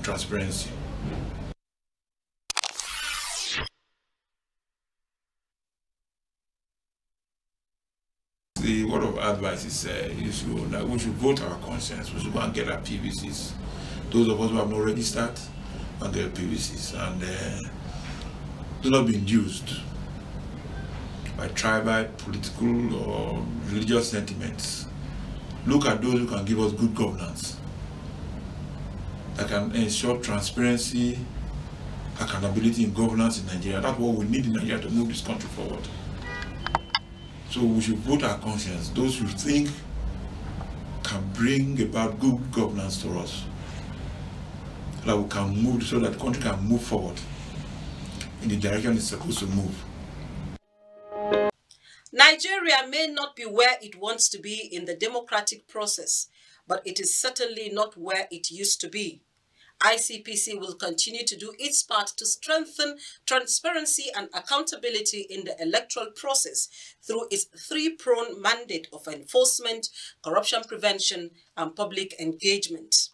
transparency. The word of advice is that we should vote our conscience. We should go and get our PVCs. Those of us who have not registered and get PVCs, and do not be induced by tribal, political, or religious sentiments. Look at those who can give us good governance, that can ensure transparency, accountability in governance in Nigeria. That's what we need in Nigeria to move this country forward. So we should vote our conscience, those who think can bring about good governance to us, so that we can move, so that the country can move forward in the direction it's supposed to move. Nigeria may not be where it wants to be in the democratic process, but it is certainly not where it used to be. ICPC will continue to do its part to strengthen transparency and accountability in the electoral process through its three-pronged mandate of enforcement, corruption prevention, and public engagement.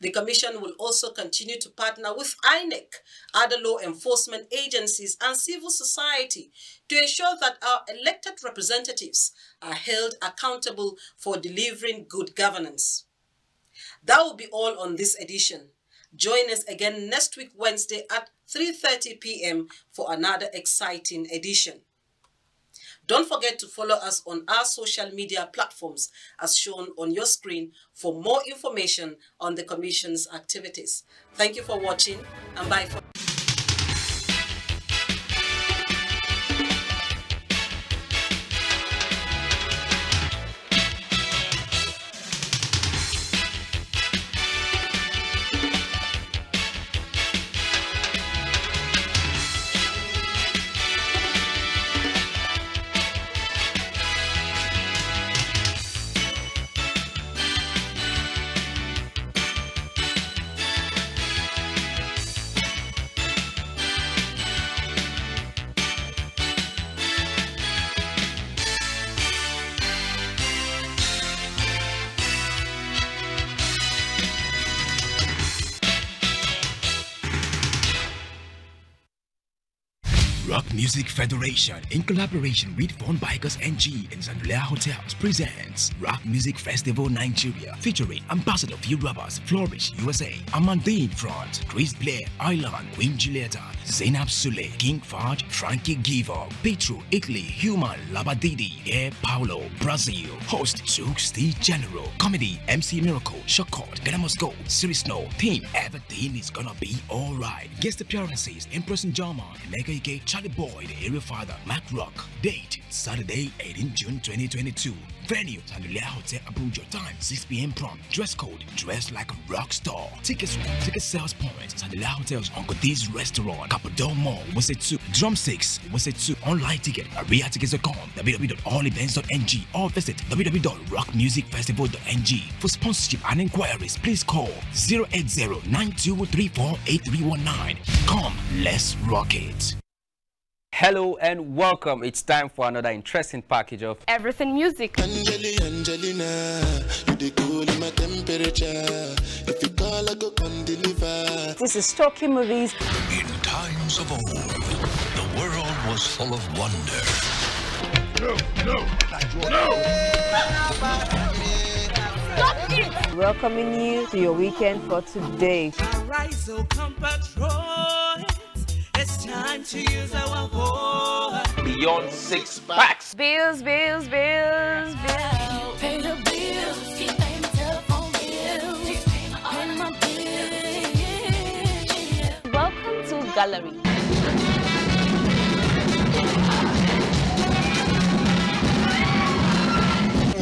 The Commission will also continue to partner with INEC, other law enforcement agencies, and civil society to ensure that our elected representatives are held accountable for delivering good governance. That will be all on this edition. Join us again next week, Wednesday at 3:30 p.m. for another exciting edition. Don't forget to follow us on our social media platforms as shown on your screen for more information on the Commission's activities. Thank you for watching, and bye for now. Rock Music Federation, in collaboration with Fun Bikers NG and Zandulea Hotels, presents Rock Music Festival Nigeria, featuring Ambassador Field Rubbers, Flourish USA, Amandine Front, Chris Blair, Island, Queen Julieta, Zainab Sule, King Fudge, Frankie Giver, Petro, Italy, Human, Labadidi, Air Paulo, Brazil, host Zook Steve General, comedy, MC Miracle, Shortcut, Ganamos Go, Series Snow, theme, everything is gonna be alright. Guest appearances, Empress Njama, Nega Ike, Charlie Boy, the area father, Mac Rock. Date, Saturday, 18 June 2022. Venue, Zandulea Hotel, Abuja. Time, 6 p.m. prompt. Dress code, dress like a rock star. Ticket sales point, Zandulea Hotels, Uncle D's Restaurant, Capador Mall, Wase 2, Drumsticks, Wase 2, online ticket, areatickets.com, www.allevents.ng, or visit www.rockmusicfestival.ng. For sponsorship and inquiries, please call 080-9234-8319. Come, let's rock it. Hello and welcome. It's time for another interesting package of Everything Music. Angelina, you the cool in my temperature. If you call, I go come deliver. This is Talking Movies. In times of old, the world was full of wonder. No! Stop it! Welcoming you to your weekend for today. Alright, so compatriots, it's time to use our voice. Beyond 6 packs. Bills. Pay the bills, keep paying my telephone bills, pay my bills. Welcome to Gallery.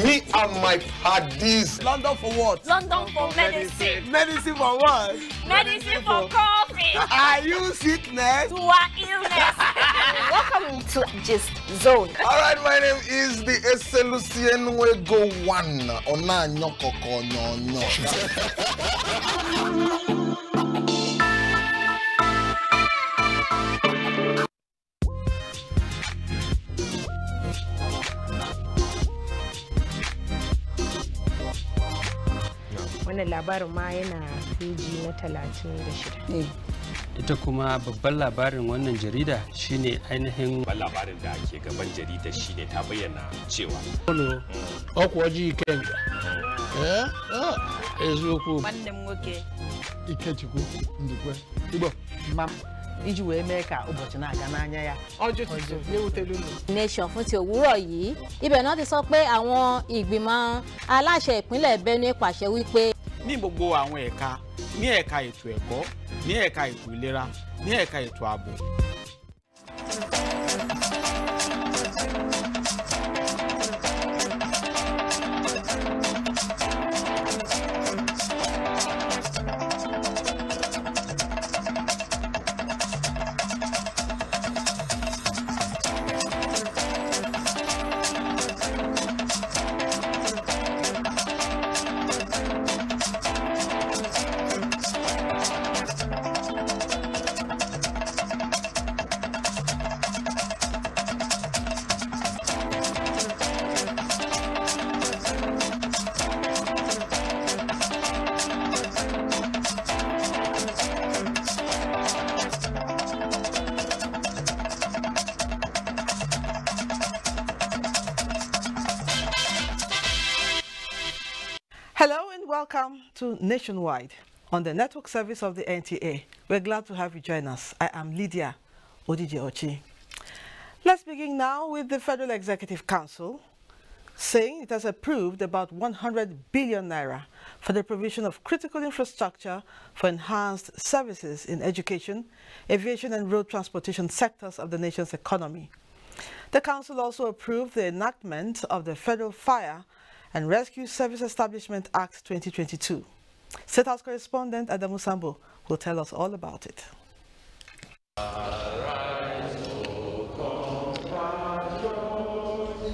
Me and my paddies. London for what? London for medicine. Medicine for what? Medicine for coffee. Are you sickness? To our illness. Welcome to Gist Zone. Alright, my name is the Eselucien Wego One. Ona nyokoko nyonyo. When the labarin ma yana peji na 36. Ita kuma babban labarin wannan jarida shine ainihin labarin da ke gaban jarida shine ta bayyana cewa ọkwaji Ikenga eziokwu nwanne m nwoke Ikechukwu Ndukwe Igbo mam iji wee mee ka ụbọchị na-aga n'anya ya nation fún ti òwúrọ̀ yìí ibẹ̀ náà ti sọ pé àwọn ìgbìmọ̀ aláṣẹ ìpínlẹ̀ Benue pàṣẹ wípé ní gbogbo àwọn ẹ̀ka ní ẹ̀ka ètò ẹ̀kọ́ ní ẹ̀ka ètò ìlera ní ẹ̀ka ètò ààbò. Hello and welcome to Nationwide on the network service of the NTA. We're glad to have you join us. I am Lydia Odije-Ochi. Let's begin now with the Federal Executive Council saying it has approved about 100 billion naira for the provision of critical infrastructure for enhanced services in education, aviation and road transportation sectors of the nation's economy. The council also approved the enactment of the Federal Fire and Rescue Service Establishment Act 2022. State House correspondent Adamu Sambo will tell us all about it.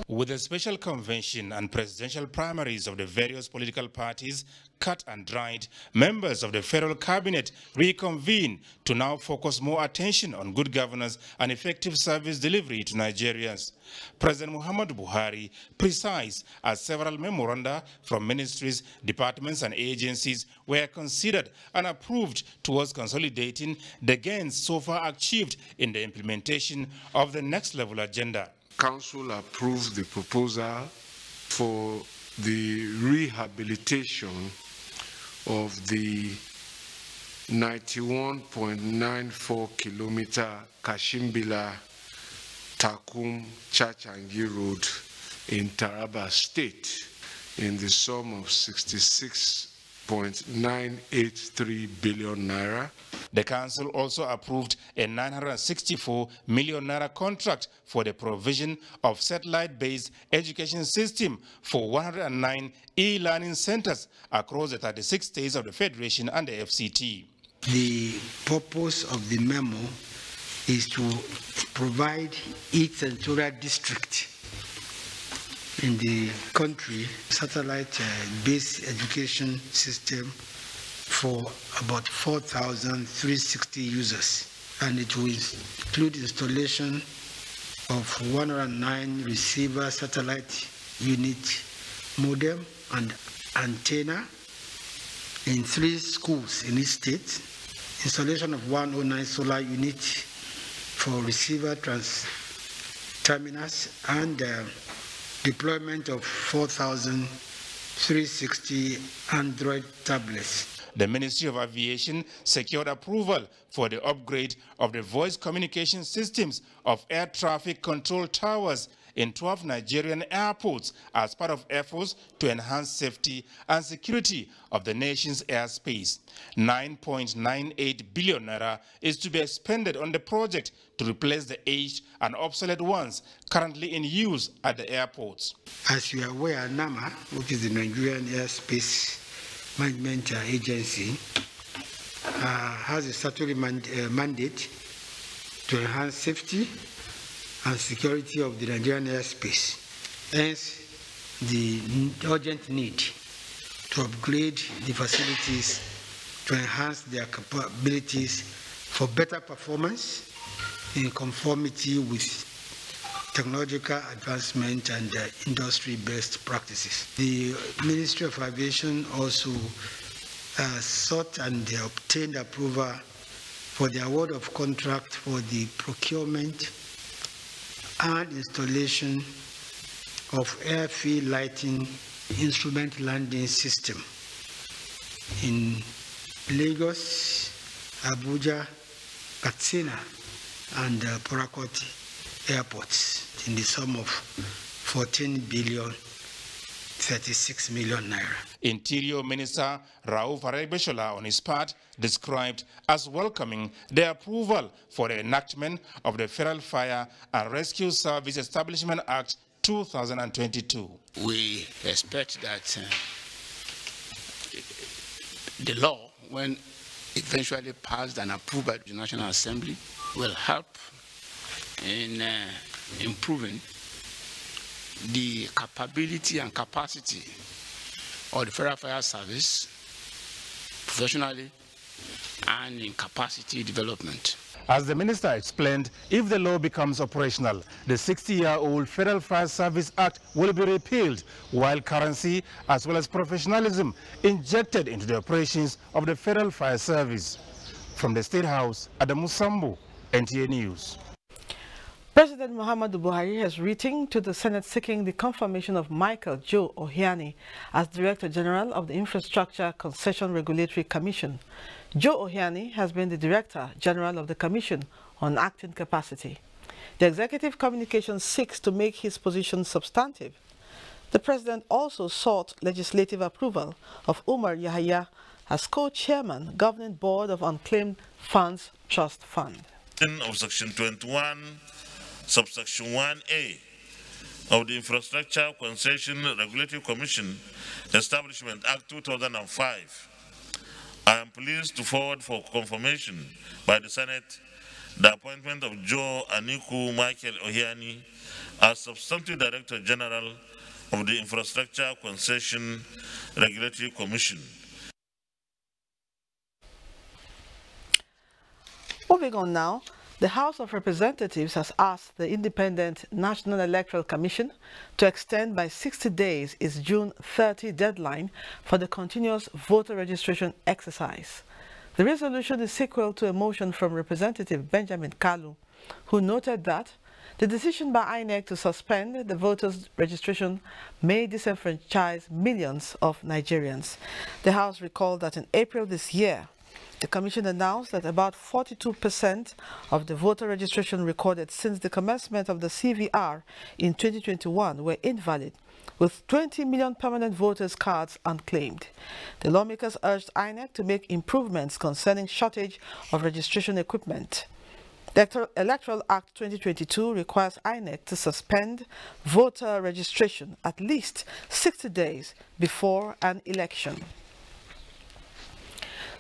With the special convention and presidential primaries of the various political parties cut and dried, members of the federal cabinet reconvene to now focus more attention on good governance and effective service delivery to Nigerians. President Muhammadu Buhari precised as several memoranda from ministries, departments and agencies were considered and approved towards consolidating the gains so far achieved in the implementation of the next level agenda. Council approved the proposal for the rehabilitation of the 91.94 kilometer Kashimbila Takum Chachangi Road in Taraba State in the sum of 66.983 billion naira. The council also approved a 964 million naira contract for the provision of satellite-based education system for 109 e-learning centers across the 36 states of the Federation and the FCT. The purpose of the memo is to provide each senatorial district in the country satellite-based education system for about 4,360 users, and it will include installation of 109 receiver satellite unit modem and antenna in 3 schools in each state, installation of 109 solar unit for receiver terminals, and deployment of 4,360 Android tablets. The Ministry of Aviation secured approval for the upgrade of the voice communication systems of air traffic control towers in 12 Nigerian airports as part of efforts to enhance safety and security of the nation's airspace. 9.98 billion naira is to be expended on the project to replace the aged and obsolete ones currently in use at the airports. As you are aware, NAMA, which is the Nigerian Airspace Management Agency, has a statutory mandate to enhance safety and security of the Nigerian airspace. Hence, the urgent need to upgrade the facilities to enhance their capabilities for better performance in conformity with technological advancement and industry best practices. The Ministry of Aviation also sought and obtained approval for the award of contract for the procurement and installation of airfield lighting instrument landing system in Lagos, Abuja, Katsina, and Port airports in the sum of 14,036 million naira. Interior Minister Rauf Aregbesola, on his part, described as welcoming the approval for the enactment of the Federal Fire and Rescue Service Establishment Act 2022. We expect that the law, when eventually passed and approved by the National Assembly, will help in improving the capability and capacity of the Federal Fire Service professionally and in capacity development. As the minister explained, if the law becomes operational, the 60-year-old Federal Fire Service Act will be repealed, while currency as well as professionalism injected into the operations of the Federal Fire Service. From the State House, Adamu Sambu, NTA News. President Muhammadu Buhari has written to the Senate seeking the confirmation of Michael Joe Ohiani as Director General of the Infrastructure Concession Regulatory Commission. Joe Ohiani has been the Director General of the Commission on acting capacity. The executive communication seeks to make his position substantive. The President also sought legislative approval of Umar Yahya as co-chairman, Governing Board of Unclaimed Funds Trust Fund. Of Section 21, Subsection 1A of the Infrastructure Concession Regulatory Commission Establishment Act 2005, I am pleased to forward for confirmation by the Senate the appointment of Joe Aniku Michael Ohiani as Substantive Director General of the Infrastructure Concession Regulatory Commission. Moving on now, the House of Representatives has asked the Independent National Electoral Commission to extend by 60 days its June 30 deadline for the continuous voter registration exercise. The resolution is sequel to a motion from Representative Benjamin Kalu, who noted that the decision by INEC to suspend the voters' registration may disenfranchise millions of Nigerians. The House recalled that in April this year, the Commission announced that about 42% of the voter registration recorded since the commencement of the CVR in 2021 were invalid, with 20 million permanent voters' cards unclaimed. The lawmakers urged INEC to make improvements concerning shortage of registration equipment. The Electoral Act 2022 requires INEC to suspend voter registration at least 60 days before an election.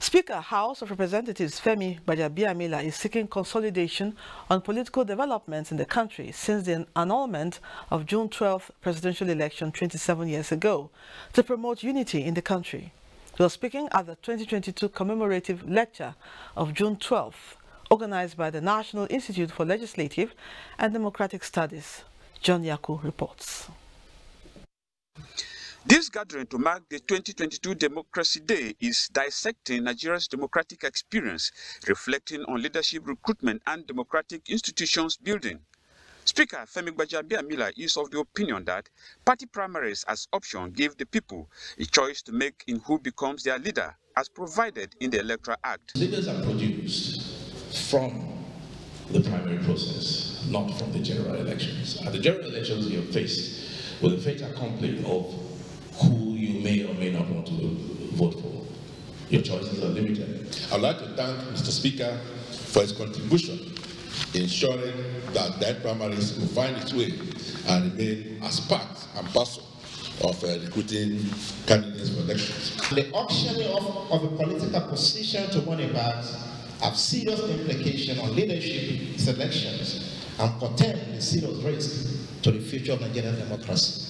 Speaker, House of Representatives Femi Gbajabiamila is seeking consolidation on political developments in the country since the annulment of June 12th presidential election 27 years ago to promote unity in the country. He was speaking at the 2022 commemorative lecture of June 12th, organized by the National Institute for Legislative and Democratic Studies. John Yaku reports. This gathering to mark the 2022 Democracy Day is dissecting Nigeria's democratic experience, reflecting on leadership recruitment and democratic institutions building. Speaker Femi Gbajabiamila is of the opinion that party primaries as option give the people a choice to make in who becomes their leader, as provided in the Electoral Act. Leaders are produced from the primary process, not from the general elections. At the general elections, you're faced with the fait accompli of who you may or may not want to vote for. Your choices are limited. I'd like to thank Mr. Speaker for his contribution in ensuring that that primaries will find its way and remain as part and parcel of recruiting candidates for elections. The auctioning of a political position to money bags have serious implications on leadership selections and portend a serious risk to the future of Nigerian democracy.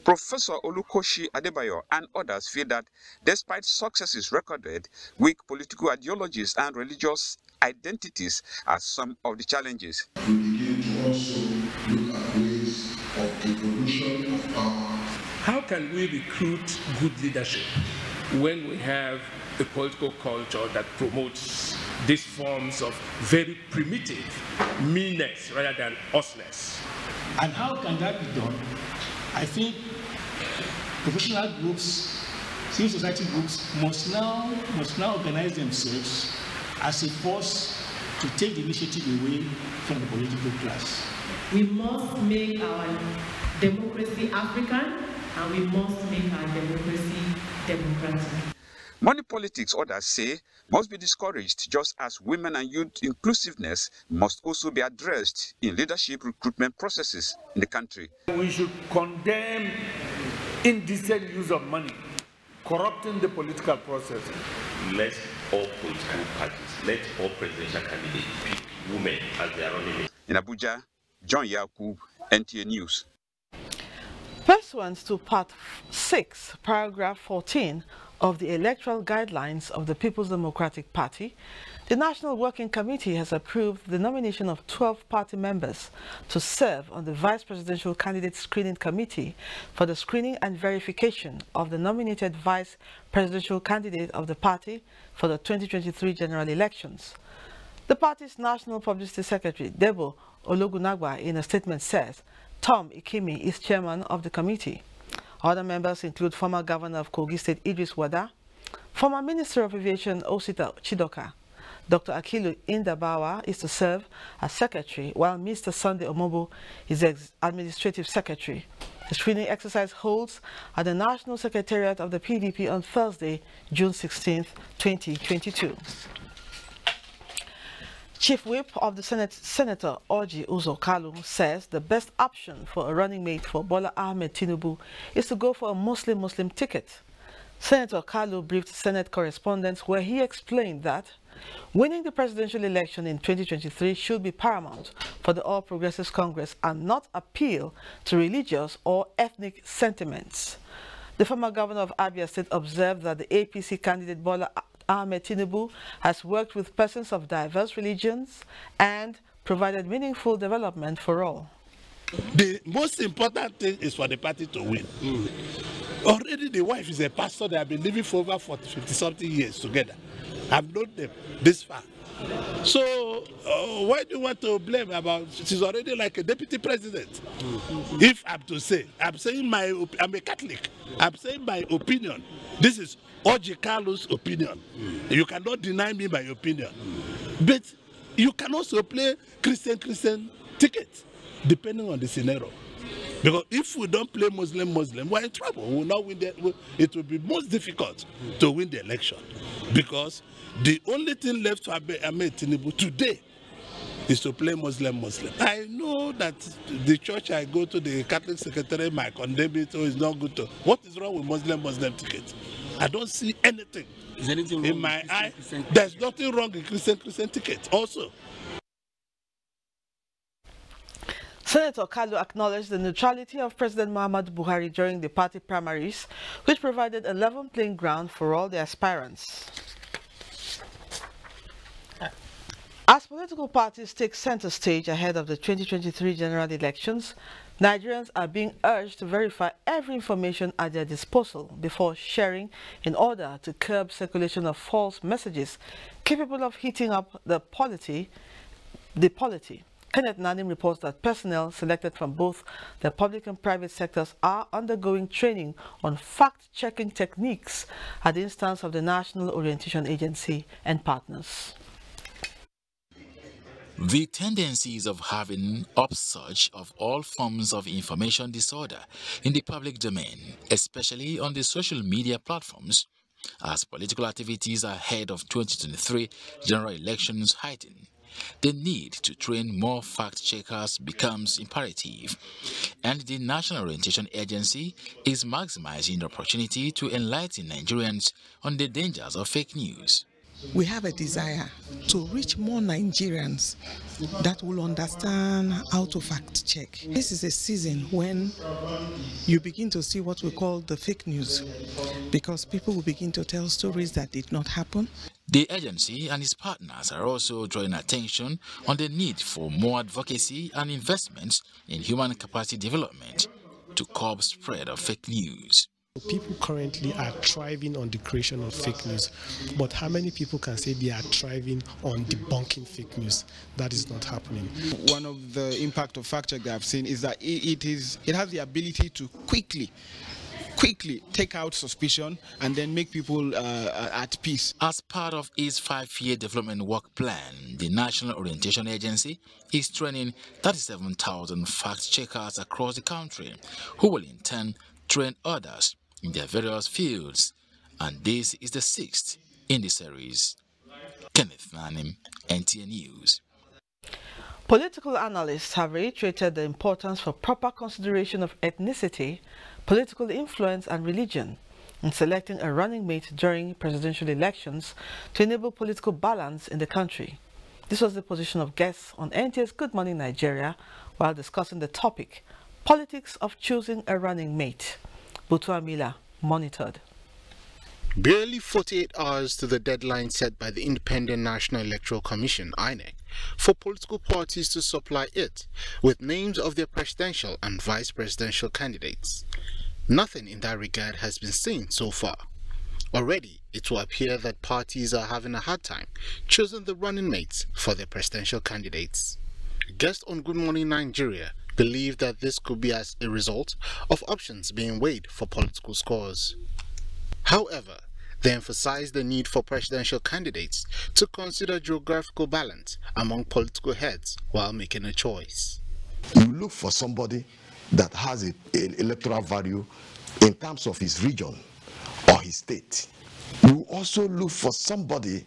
Professor Olukoshi Adebayo and others feel that despite successes recorded, weak political ideologies and religious identities are some of the challenges. We begin to also look at ways of evolution of power. How can we recruit good leadership when we have a political culture that promotes these forms of very primitive meanness rather than usness. And how can that be done? I think professional groups, civil society groups must now organize themselves as a force to take the initiative away from the political class. We must make our democracy African, and we must make our democracy democratic. Money politics, others say, must be discouraged, just as women and youth inclusiveness must also be addressed in leadership recruitment processes in the country. We should condemn indecent use of money, corrupting the political process. Let all political parties, let all presidential candidates pick women as their running mates. In Abuja, John Yakub, NTA News. Pursuant to Part 6, Paragraph 14 of the Electoral Guidelines of the People's Democratic Party, the National Working Committee has approved the nomination of 12 party members to serve on the Vice Presidential Candidate Screening Committee for the screening and verification of the nominated Vice Presidential candidate of the party for the 2023 general elections. The party's National Publicity Secretary, Debo Ologunagba, in a statement says Tom Ikimi is chairman of the committee. Other members include former Governor of Kogi State Idris Wada, former Minister of Aviation Osita Chidoka. Dr. Akilu Indabawa is to serve as secretary, while Mr. Sunday Omobo is administrative secretary. The screening exercise holds at the National Secretariat of the PDP on Thursday, June 16, 2022. Chief Whip of the Senate, Senator Orji Uzo Kalu, says the best option for a running mate for Bola Ahmed Tinubu is to go for a Muslim ticket. Senator Kalu briefed Senate correspondents where he explained that winning the presidential election in 2023 should be paramount for the All Progressives Congress and not appeal to religious or ethnic sentiments. The former governor of Abia State observed that the APC candidate Bola Ahmed Tinubu has worked with persons of diverse religions and provided meaningful development for all. The most important thing is for the party to win. Already the wife is a pastor. They have been living for over 50-something years together. I've known them this far. So why do you want to blame about? She's already like a deputy president. If I'm to say, I'm a Catholic. I'm saying my opinion. This is Orji Kalu's opinion. You cannot deny me my opinion. But you can also play Christian ticket, depending on the scenario. Because if we don't play Muslim, we're in trouble. We will not win it will be most difficult to win the election. Because the only thing left for Ahmed Tinubu today is to play Muslim. I know that the church I go to, the Catholic secretary, might condemn it, or it's not good to. What is wrong with Muslim ticket? I don't see anything. Is anything wrong in my eye? There's nothing wrong with Christian ticket also. Senator Kalu acknowledged the neutrality of President Muhammadu Buhari during the party primaries, which provided a level playing ground for all the aspirants. As political parties take center stage ahead of the 2023 general elections, Nigerians are being urged to verify every information at their disposal before sharing in order to curb circulation of false messages capable of heating up the polity. Kenneth Nanim reports that personnel selected from both the public and private sectors are undergoing training on fact-checking techniques at the instance of the National Orientation Agency and partners. The tendencies of having upsurge of all forms of information disorder in the public domain, especially on the social media platforms, as political activities ahead of 2023 general elections heighten. The need to train more fact-checkers becomes imperative, and the National Orientation Agency is maximizing the opportunity to enlighten Nigerians on the dangers of fake news. We have a desire to reach more Nigerians that will understand how to fact check. This is a season when you begin to see what we call the fake news, because people will begin to tell stories that did not happen. The agency and its partners are also drawing attention on the need for more advocacy and investments in human capacity development to curb spread of fake news. People currently are thriving on the creation of fake news, but how many people can say they are thriving on debunking fake news? That is not happening. One of the impact of fact check that I've seen is that it has the ability to quickly take out suspicion and then make people at peace. As part of its 5-year development work plan, the National Orientation Agency is training 37,000 fact-checkers across the country who will in turn train others in their various fields, and this is the 6th in the series. Kenneth Nanim, NTA News. Political analysts have reiterated the importance for proper consideration of ethnicity, political influence and religion in selecting a running mate during presidential elections to enable political balance in the country. This was the position of guests on NTA's Good Morning Nigeria while discussing the topic, Politics of Choosing a Running Mate. Butua Mila monitored. Barely 48 hours to the deadline set by the Independent National Electoral Commission, INEC, for political parties to supply it with names of their presidential and vice presidential candidates. Nothing in that regard has been seen so far. Already, it will appear that parties are having a hard time choosing the running mates for their presidential candidates. Guests on Good Morning Nigeria believe that this could be as a result of options being weighed for political scores. However, they emphasize the need for presidential candidates to consider geographical balance among political heads while making a choice. You look for somebody that has an electoral value in terms of his region or his state. You also look for somebody,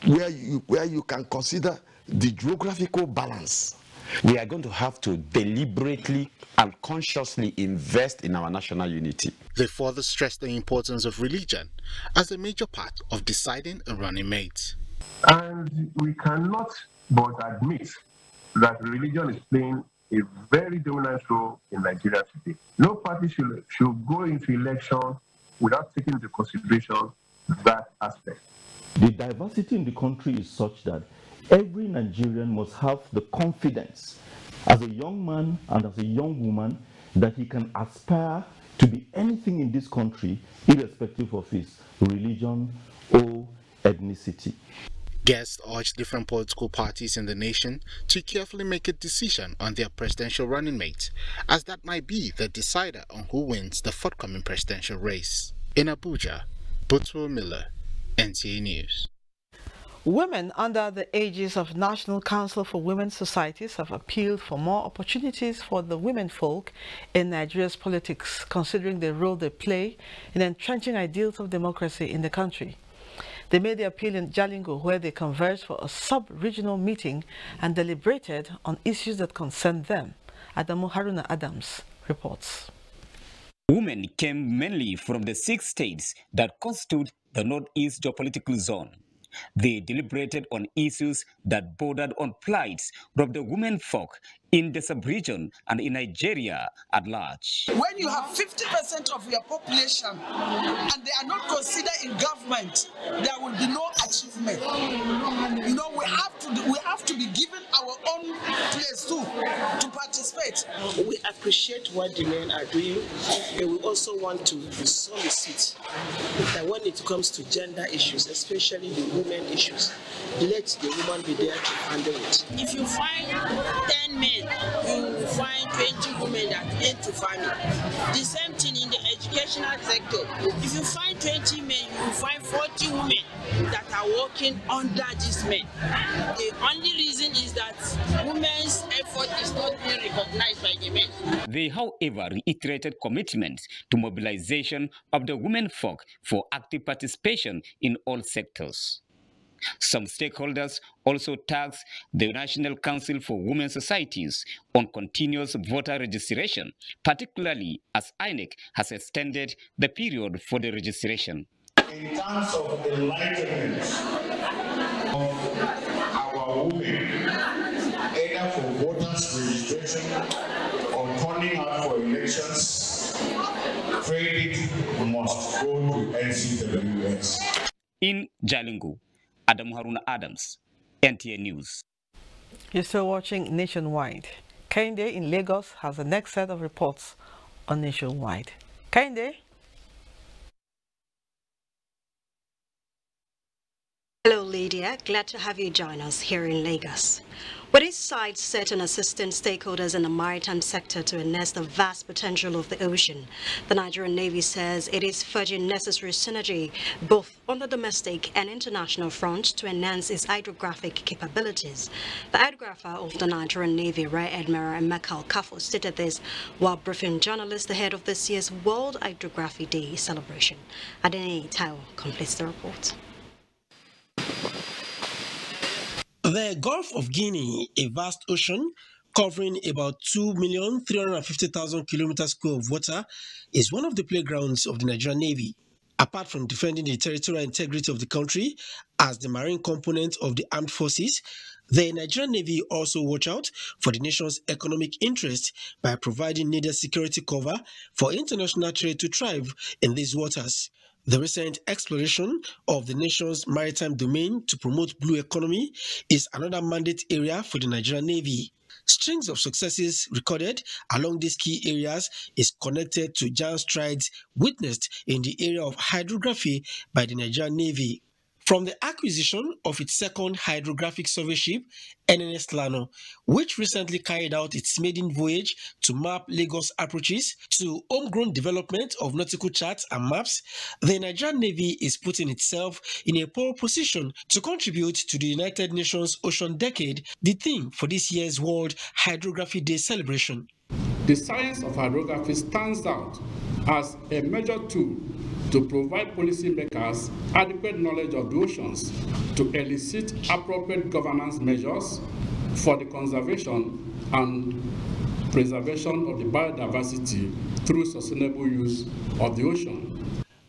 where you can consider the geographical balance. We are going to have to deliberately and consciously invest in our national unity. They further stress the importance of religion as a major part of deciding a running mate. And we cannot but admit that religion is playing a very dominant role in Nigeria today. No party should go into election without taking into consideration that aspect. The diversity in the country is such that every Nigerian must have the confidence as a young man and as a young woman that he can aspire to be anything in this country irrespective of his religion or ethnicity. Guests urge different political parties in the nation to carefully make a decision on their presidential running mate, as that might be the decider on who wins the forthcoming presidential race. In Abuja, Butua Miller, NTA News. Women under the aegis of National Council for Women's Societies have appealed for more opportunities for the women folk in Nigeria's politics, considering the role they play in entrenching ideals of democracy in the country. They made the appeal in Jalingo, where they converged for a sub-regional meeting and deliberated on issues that concern them. Adamu Haruna Adams reports. Women came mainly from the 6 states that constitute the Northeast geopolitical zone. They deliberated on issues that bordered on plights of the women folk in the sub-region and in Nigeria at large. When you have 50% of your population and they are not considered in government, there will be no achievement. We have to be given our own place too to participate. We appreciate what the men are doing, and we also want to solicit that when it comes to gender issues, especially the women issues, let the woman be there to handle it. If you find 10 men, you will find 20 women that aim to farming. The same thing in the educational sector. If you find 20 men, you will find 40 women that are working under these men. The only reason is that women's effort is not being recognized by the men. They, however, reiterated commitments to mobilization of the women folk for active participation in all sectors. Some stakeholders also tasked the National Council for Women's Societies on continuous voter registration, particularly as INEC has extended the period for the registration. In terms of enlightenment of our women, either for voters registration or turning out for elections, credit must go to NCWS. In Jalingo, Adamu Haruna Adams, NTA News. You're still watching Nationwide. Kende in Lagos has the next set of reports on Nationwide. Kainde. Hello, Lydia. Glad to have you join us here in Lagos. With its sights set on assisting stakeholders in the maritime sector to harness the vast potential of the ocean, the Nigerian Navy says it is forging necessary synergy both on the domestic and international front to enhance its hydrographic capabilities. The hydrographer of the Nigerian Navy, Rear Admiral Emeka Okafo, stated this while briefing journalists ahead of this year's World Hydrography Day celebration. Adeni Taiwo completes the report. The Gulf of Guinea, a vast ocean covering about 2,350,000 kilometers square of water, is one of the playgrounds of the Nigerian Navy. Apart from defending the territorial integrity of the country as the marine component of the armed forces, the Nigerian Navy also watch out for the nation's economic interest by providing needed security cover for international trade to thrive in these waters. The recent exploration of the nation's maritime domain to promote blue economy is another mandate area for the Nigerian Navy. Strings of successes recorded along these key areas is connected to giant strides witnessed in the area of hydrography by the Nigerian Navy. From the acquisition of its second hydrographic survey ship, NNS Lano, which recently carried out its maiden voyage to map Lagos approaches, to homegrown development of nautical charts and maps, the Nigerian Navy is putting itself in a pole position to contribute to the United Nations Ocean Decade, the theme for this year's World Hydrography Day celebration. The science of hydrography stands out as a major tool to provide policymakers adequate knowledge of the oceans to elicit appropriate governance measures for the conservation and preservation of the biodiversity through sustainable use of the ocean.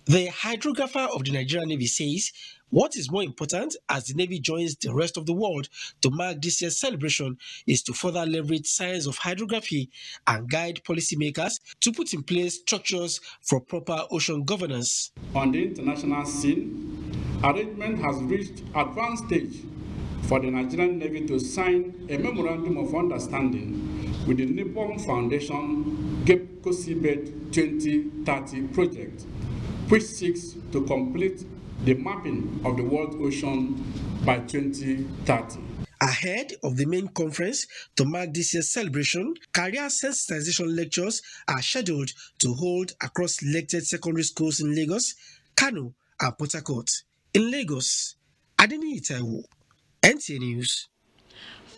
The hydrographer of the Nigerian Navy says what is more important as the Navy joins the rest of the world to mark this year's celebration is to further leverage science of hydrography and guide policymakers to put in place structures for proper ocean governance. On the international scene, arrangement has reached advanced stage for the Nigerian Navy to sign a memorandum of understanding with the Nippon Foundation GEPCO Seabed 2030 project, which seeks to complete the mapping of the world ocean by 2030. Ahead of the main conference to mark this year's celebration, career sensitization lectures are scheduled to hold across selected secondary schools in Lagos, Kano, and Port Harcourt. In Lagos, Adeni Taiwo, NTA News.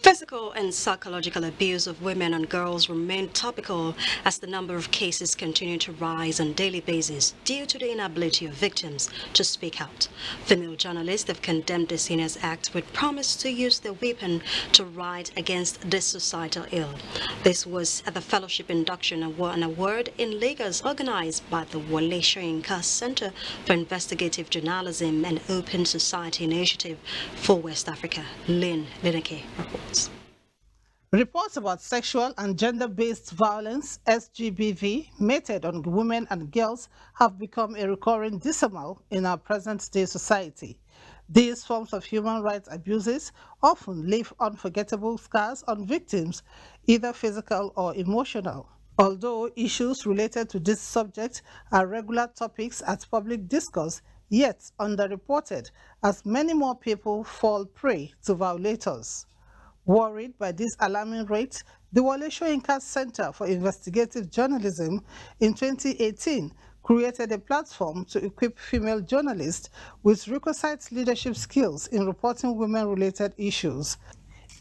Physical and psychological abuse of women and girls remain topical as the number of cases continue to rise on a daily basis due to the inability of victims to speak out. Female journalists have condemned this heinous act with promise to use their weapon to ride against this societal ill. This was at the fellowship induction and award in Lagos organized by the Wole Soyinka Center for Investigative Journalism and Open Society Initiative for West Africa. Lynn Lineke reports. Reports about sexual and gender-based violence, SGBV, meted on women and girls have become a recurring decimal in our present-day society. These forms of human rights abuses often leave unforgettable scars on victims, either physical or emotional. Although issues related to this subject are regular topics at public discourse, yet underreported as many more people fall prey to violators. Worried by this alarming rate, the Wole Soyinka Center for Investigative Journalism in 2018 created a platform to equip female journalists with requisite leadership skills in reporting women-related issues.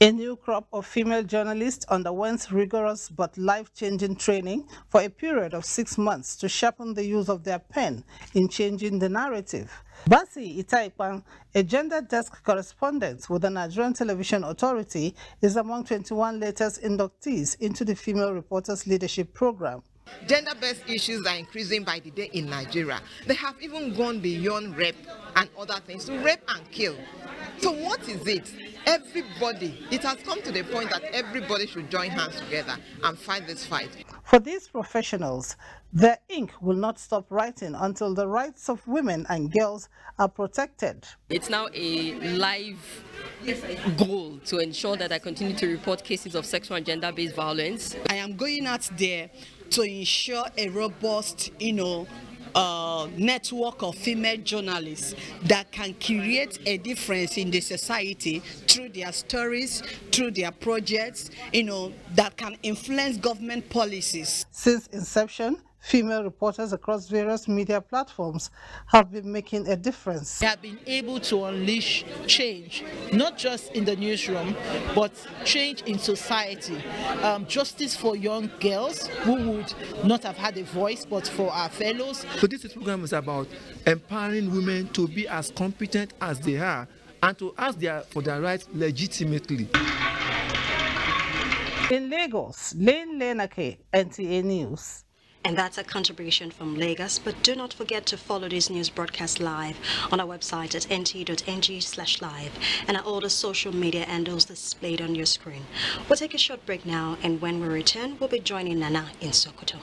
A new crop of female journalists underwent rigorous but life-changing training for a period of 6 months to sharpen the use of their pen in changing the narrative. Basi Itaipan, a gender desk correspondent with the Nigerian Television Authority, is among 21 latest inductees into the Female Reporters Leadership Program. Gender-based issues are increasing by the day in Nigeria. They have even gone beyond rape and other things to rape and kill. So what is it? Everybody, it has come to the point that everybody should join hands together and fight this fight. For these professionals, their ink will not stop writing until the rights of women and girls are protected. It's now a live goal to ensure that I continue to report cases of sexual and gender-based violence. I am going out there to ensure a robust, network of female journalists that can create a difference in the society through their stories, through their projects, that can influence government policies. Since inception, female reporters across various media platforms have been making a difference. They have been able to unleash change, not just in the newsroom, but change in society. Justice for young girls who would not have had a voice, but for our fellows. So this program is about empowering women to be as competent as they are and to ask for their rights legitimately. In Lagos, Lane Lenake, NTA News. And that's a contribution from Lagos, but do not forget to follow this news broadcast live on our website at nt.ng/live and at all the social media handles displayed on your screen. We'll take a short break now, and when we return, we'll be joining Nana in Sokoto.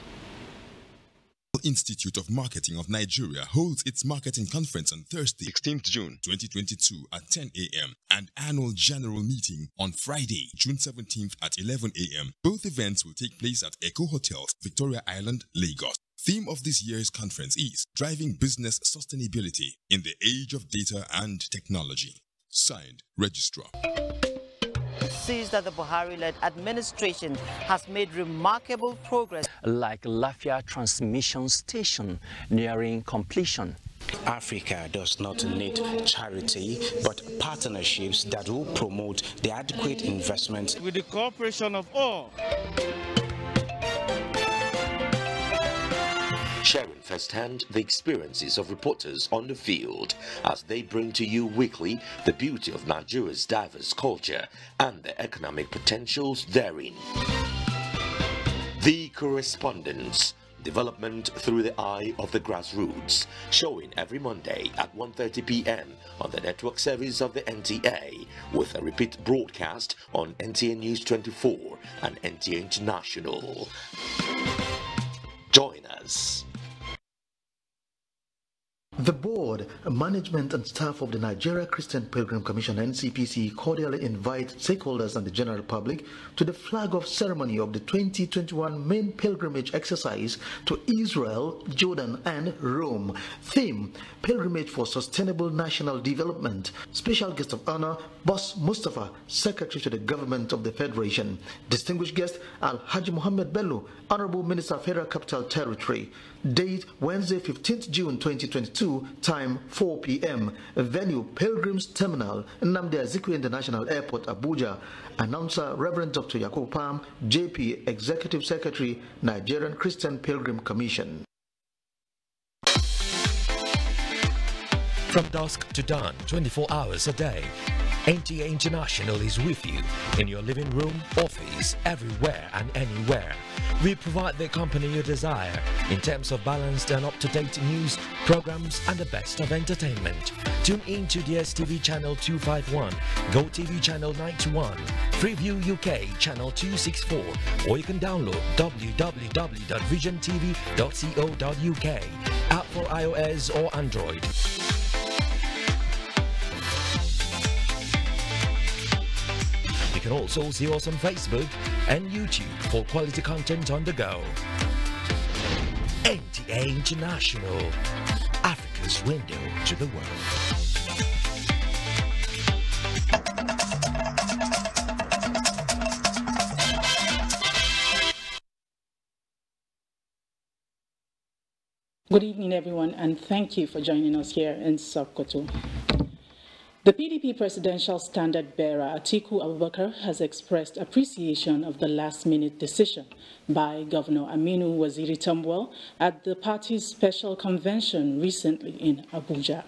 Institute of Marketing of Nigeria holds its marketing conference on Thursday, 16th June 2022 at 10 a.m. and annual general meeting on Friday, June 17th at 11 a.m. Both events will take place at Echo Hotels, Victoria Island, Lagos. Theme of this year's conference is Driving Business Sustainability in the Age of Data and Technology. Signed, Registrar. Sees that the Buhari-led administration has made remarkable progress, like Lafia Transmission Station nearing completion. Africa does not need charity, but partnerships that will promote the adequate investment with the cooperation of all. Sharing firsthand the experiences of reporters on the field as they bring to you weekly the beauty of Nigeria's diverse culture and the economic potentials therein. The Correspondents, development through the eye of the grassroots, showing every Monday at 1:30 p.m. on the network service of the NTA, with a repeat broadcast on NTA News 24 and NTA International. Join us. The board, management and staff of the Nigeria Christian Pilgrim Commission NCPC cordially invite stakeholders and the general public to the flag-off ceremony of the 2021 main pilgrimage exercise to Israel, Jordan and Rome. Theme, Pilgrimage for Sustainable National Development. Special guest of honor, Boss Mustafa, Secretary to the Government of the Federation. Distinguished guest, Al-Haji Mohammed Bello, Honorable Minister of Federal Capital Territory. Date, Wednesday, 15th June 2022, time 4 p.m. Venue, Pilgrims Terminal, Nnamdi Azikiwe International Airport, Abuja. Announcer, Reverend Dr. Yakub Palm, JP, Executive Secretary, Nigerian Christian Pilgrim Commission. From dusk to dawn, 24 hours a day, NTA International is with you in your living room, office, everywhere and anywhere. We provide the company you desire in terms of balanced and up-to-date news, programs and the best of entertainment. Tune in to DSTV channel 251, GoTV channel 91, Freeview UK channel 264, or you can download www.visiontv.co.uk, app for iOS or Android. You can also see us on Facebook and YouTube for quality content on the go. NTA International, Africa's window to the world. Good evening, everyone, and thank you for joining us here in Sokoto. The PDP presidential standard-bearer Atiku Abubakar has expressed appreciation of the last-minute decision by Governor Aminu Waziri Tambuwal at the party's special convention recently in Abuja.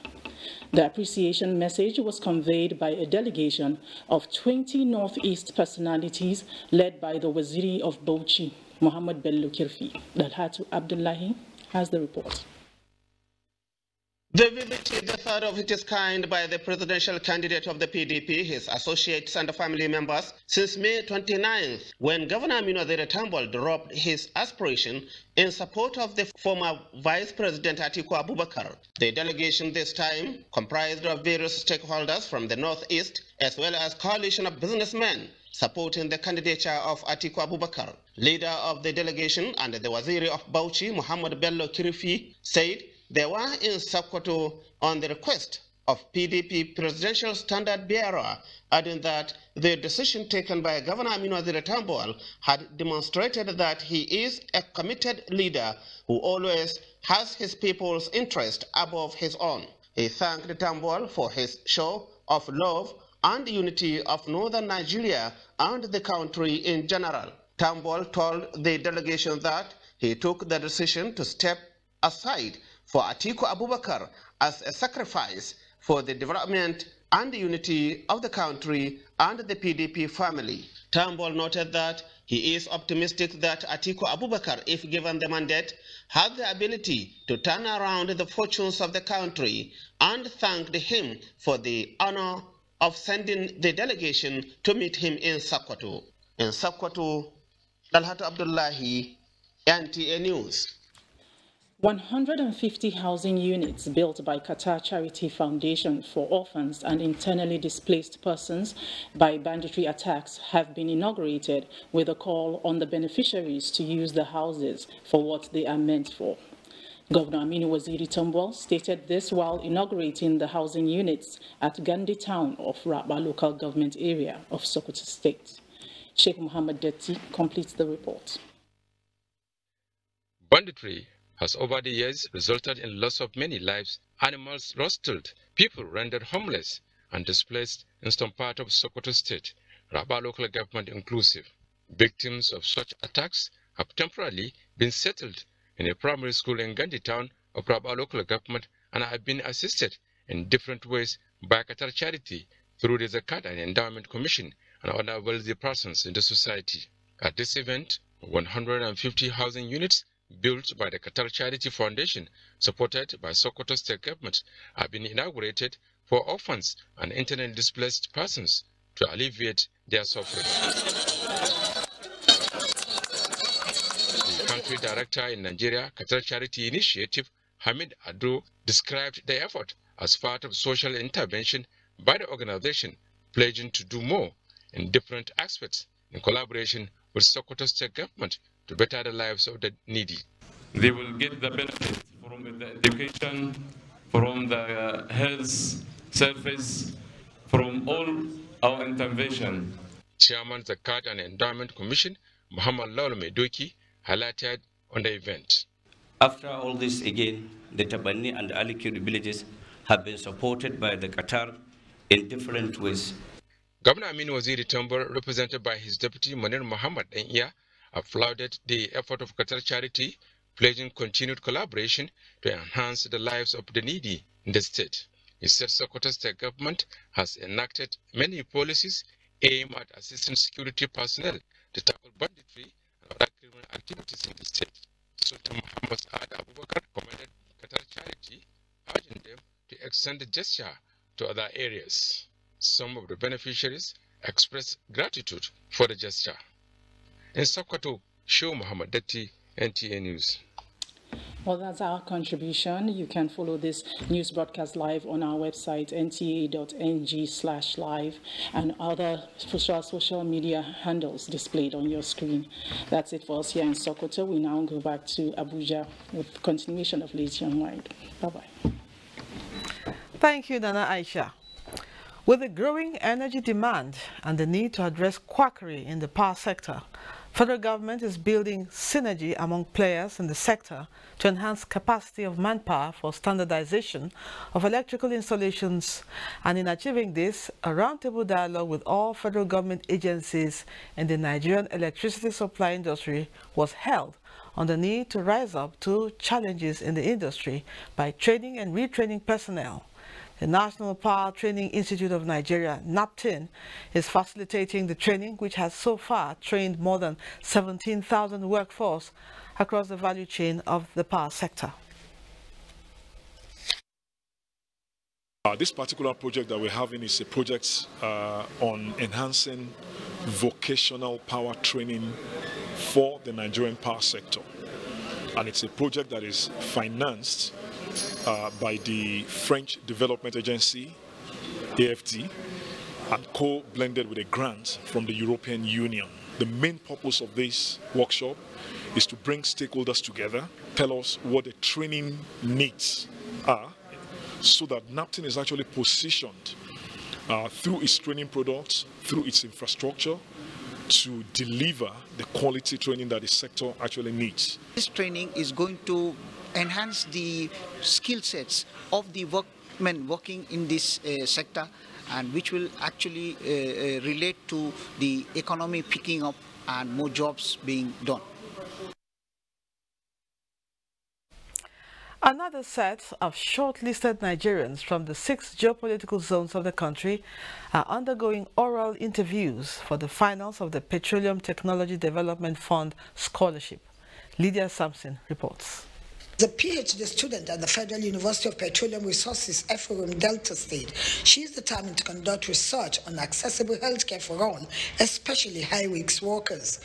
The appreciation message was conveyed by a delegation of 20 Northeast personalities led by the Waziri of Bauchi, Muhammad Bello Kirfi. Dalhatu Abdullahi has the report. The visit is the third of its kind by the presidential candidate of the PDP, his associates and family members, since May 29th, when Governor Aminu Waziri Tambol dropped his aspiration in support of the former Vice President Atiku Abubakar. The delegation this time comprised of various stakeholders from the Northeast, as well as coalition of businessmen supporting the candidature of Atiku Abubakar. Leader of the delegation and the Waziri of Bauchi, Muhammad Bello Kirifi, said they were in Sokoto on the request of PDP presidential standard bearer, adding that the decision taken by Governor Aminu Waziri Tambol had demonstrated that he is a committed leader who always has his people's interest above his own. He thanked Tambol for his show of love and unity of northern Nigeria and the country in general. Tambol told the delegation that he took the decision to step aside for Atiku Abubakar as a sacrifice for the development and unity of the country and the PDP family. Tambol noted that he is optimistic that Atiku Abubakar, if given the mandate, has the ability to turn around the fortunes of the country, and thanked him for the honor of sending the delegation to meet him in Sokoto. In Sokoto, Dalhat Abdullahi, NTA News. 150 housing units built by Qatar Charity Foundation for orphans and internally displaced persons by banditry attacks have been inaugurated, with a call on the beneficiaries to use the houses for what they are meant for. Governor Aminu Waziri Tambol stated this while inaugurating the housing units at Gandhi town of Rabba local government area of Sokoto State. Sheikh Muhammad Detti completes the report. Banditry has over the years resulted in loss of many lives, animals rustled, people rendered homeless and displaced in some part of Sokoto State, Rabba local government inclusive. Victims of such attacks have temporarily been settled in a primary school in Gandhi town of Rabba local government and have been assisted in different ways by Qatar Charity through the Zakat and Endowment Commission and other wealthy persons in the society. At this event, 150 housing units built by the Qatar Charity Foundation, supported by Sokoto State Government, have been inaugurated for orphans and internally displaced persons to alleviate their suffering. The country director in Nigeria, Qatar Charity Initiative, Hamid Ado, described the effort as part of social intervention by the organization, pledging to do more in different aspects in collaboration with Sokoto State Government to better the lives of the needy. They will get the benefit from the education, from the health service, from all our intervention. Chairman Zakat and Endowment Commission, Muhammad Lawal Medoki, highlighted on the event. After all this again, the Tabani and Alikiri villages have been supported by the Qatar in different ways. Governor Aminu Waziri Tambol, represented by his deputy Munir Muhammad Enya, applauded the effort of Qatar Charity, pledging continued collaboration to enhance the lives of the needy in the state. He said Sokoto State Government has enacted many policies aimed at assisting security personnel to tackle banditry and other criminal activities in the state. Sultan Muhammad Saad Abubakar commended Qatar Charity, urging them to extend the gesture to other areas. Some of the beneficiaries expressed gratitude for the gesture. In Sokoto, Show Muhammad Detti, NTA News. Well, that's our contribution. You can follow this news broadcast live on our website, nta.ng/live, and other social media handles displayed on your screen. That's it for us here in Sokoto. We now go back to Abuja with continuation of Nationwide. Bye-bye. Thank you, Nana Aisha. With the growing energy demand and the need to address quackery in the power sector, federal government is building synergy among players in the sector to enhance capacity of manpower for standardization of electrical installations, and in achieving this, a roundtable dialogue with all federal government agencies in the Nigerian electricity supply industry was held on the need to rise up to challenges in the industry by training and retraining personnel. The National Power Training Institute of Nigeria, NAPTIN, is facilitating the training, which has so far trained more than 17,000 workforce across the value chain of the power sector. This particular project that we're having is a project on enhancing vocational power training for the Nigerian power sector. And it's a project that is financed by the French Development Agency, AFD, and co-blended with a grant from the European Union. The main purpose of this workshop is to bring stakeholders together, tell us what the training needs are, so that NAPTIN is actually positioned through its training products, through its infrastructure, to deliver the quality training that the sector actually needs. This training is going to enhance the skill sets of the workmen working in this sector, and which will actually relate to the economy picking up and more jobs being done. Another set of shortlisted Nigerians from the 6 geopolitical zones of the country are undergoing oral interviews for the finals of the Petroleum Technology Development Fund Scholarship. Lydia Sampson reports. The PhD student at the Federal University of Petroleum Resources, Ephraim Delta State, she is determined to conduct research on accessible healthcare for all, especially high-risk workers.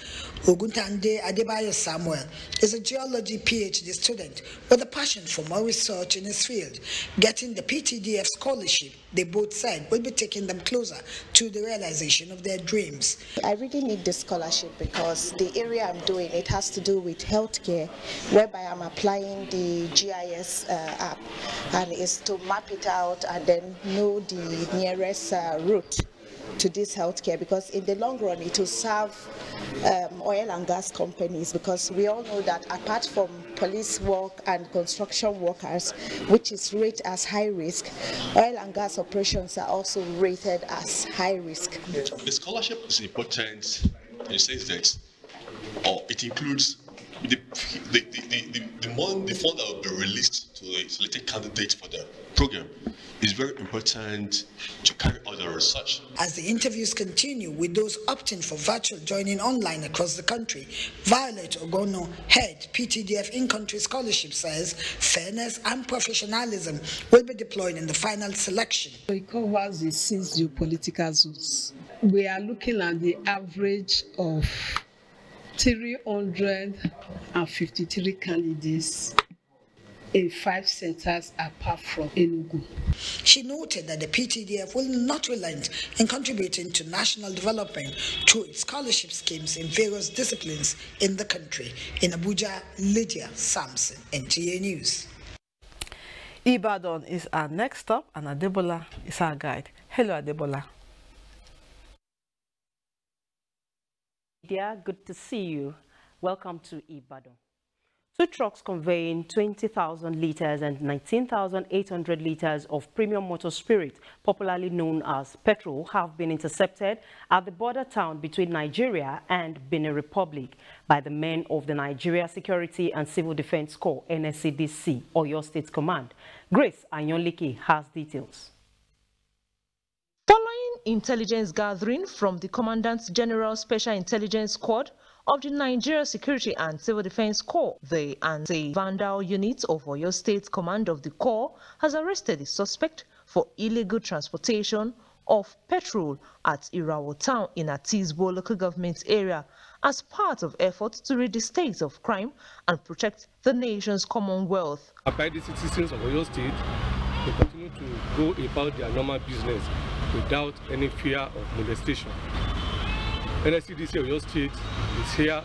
Oguntande Adebayo Samuel is a geology PhD student with a passion for more research in his field. Getting the PTDF scholarship, they both said, will be taking them closer to the realization of their dreams. I really need this scholarship because the area I'm doing, it has to do with healthcare, whereby I'm applying the GIS app, and is to map it out and then know the nearest route to this healthcare, because in the long run it will serve oil and gas companies, because we all know that apart from police work and construction workers, which is rated as high risk, oil and gas operations are also rated as high risk. The scholarship is important in the sense that it includes the fund that will be released to the selected candidates for the program is very important to carry out the research. As the interviews continue with those opting for virtual joining online across the country, Violet Ogono, head PTDF in-country scholarship, says fairness and professionalism will be deployed in the final selection. It covers the 6 geopolitical zones. We are looking at the average of 353 candidates in 5 centers apart from Enugu. She noted that the PTDF will not relent in contributing to national development through its scholarship schemes in various disciplines in the country. In Abuja, Lydia Sampson, NTA News. Ibadan is our next stop, and Adebola is our guide. Hello, Adebola. Dear, good to see you. Welcome to Ibadan. 2 trucks conveying 20,000 litres and 19,800 litres of premium motor spirit, popularly known as petrol, have been intercepted at the border town between Nigeria and Benin Republic by the men of the Nigeria Security and Civil Defense Corps, NSCDC, Oyo State Command. Grace Anyonlike has details. Following intelligence gathering from the Commandant General Special Intelligence Squad of the Nigeria Security and Civil Defense Corps, the anti-vandal unit of Oyo State Command of the Corps has arrested the suspect for illegal transportation of petrol at Irawo Town in Atisbo local government area as part of efforts to rid the state of crime and protect the nation's commonwealth. By the citizens of Oyo State, they continue to go about their normal business without any fear of molestation. NSCDC Oyo State is here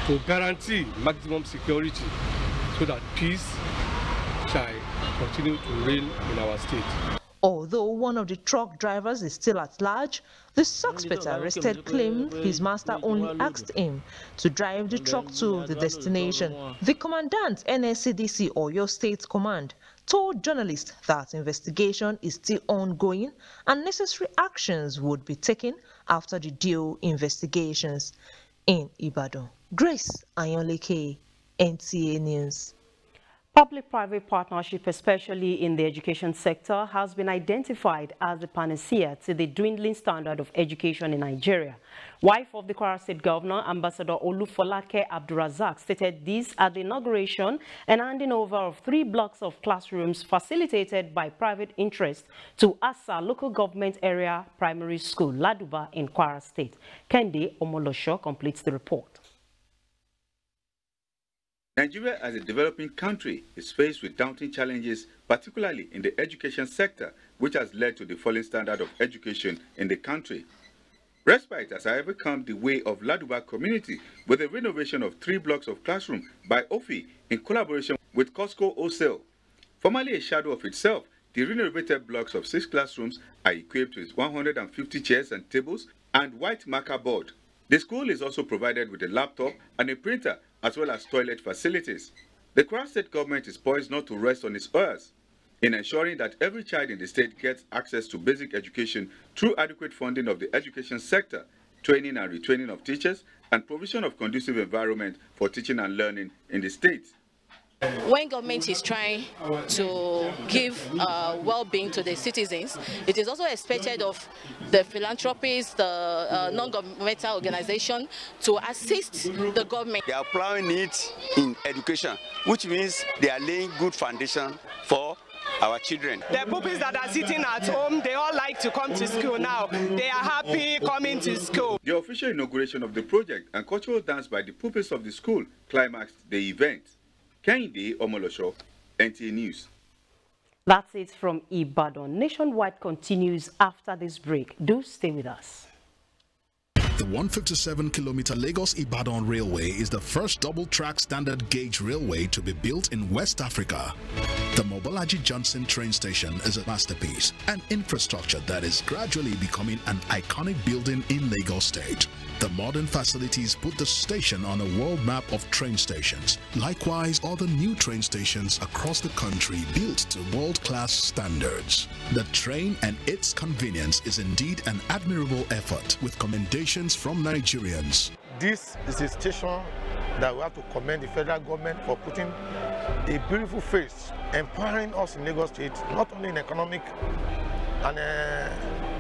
to guarantee maximum security so that peace shall continue to reign in our state. Although one of the truck drivers is still at large, the suspect arrested claimed his master only asked him to drive the truck to the destination. The commandant, NSCDC Oyo State Command, told journalists that investigation is still ongoing and necessary actions would be taken after the due investigations. In Ibadan, Grace Anyonlike, NTA News. Public-private partnership, especially in the education sector, has been identified as the panacea to the dwindling standard of education in Nigeria. Wife of the Kwara State Governor, Ambassador Olufolake Abdulrazak, stated this at the inauguration and handing over of 3 blocks of classrooms facilitated by private interest to Asa Local Government Area Primary School, Laduba in Kwara State. Kendi Omolosho completes the report. Nigeria, as a developing country, is faced with daunting challenges, particularly in the education sector, which has led to the falling standard of education in the country. Respite has, however, come the way of Laduba community with the renovation of 3 blocks of classroom by OFI in collaboration with Costco Wholesale. Formerly a shadow of itself, the renovated blocks of 6 classrooms are equipped with 150 chairs and tables and white marker board. The school is also provided with a laptop and a printer, as well as toilet facilities. The Kwara State government is poised not to rest on its laurels in ensuring that every child in the state gets access to basic education through adequate funding of the education sector, training and retraining of teachers, and provision of conducive environment for teaching and learning in the state. When government is trying to give well-being to the citizens, it is also expected of the philanthropists, the non-governmental organization to assist the government. They are applying it in education, which means they are laying good foundation for our children. The pupils that are sitting at home, they all like to come to school now. They are happy coming to school. The official inauguration of the project and cultural dance by the pupils of the school climaxed the event. Kendi Omolosho, NTA News. That's it from Ibadan. Nationwide continues after this break. Do stay with us. The 157-kilometer Lagos-Ibadan Railway is the first double-track standard gauge railway to be built in West Africa. The Mobolaji Johnson train station is a masterpiece, an infrastructure that is gradually becoming an iconic building in Lagos State. The modern facilities put the station on a world map of train stations. Likewise, other new train stations across the country built to world-class standards. The train and its convenience is indeed an admirable effort, with commendations from Nigerians. This is a station that we have to commend the federal government for putting a beautiful face, empowering us in Lagos State, not only in economic and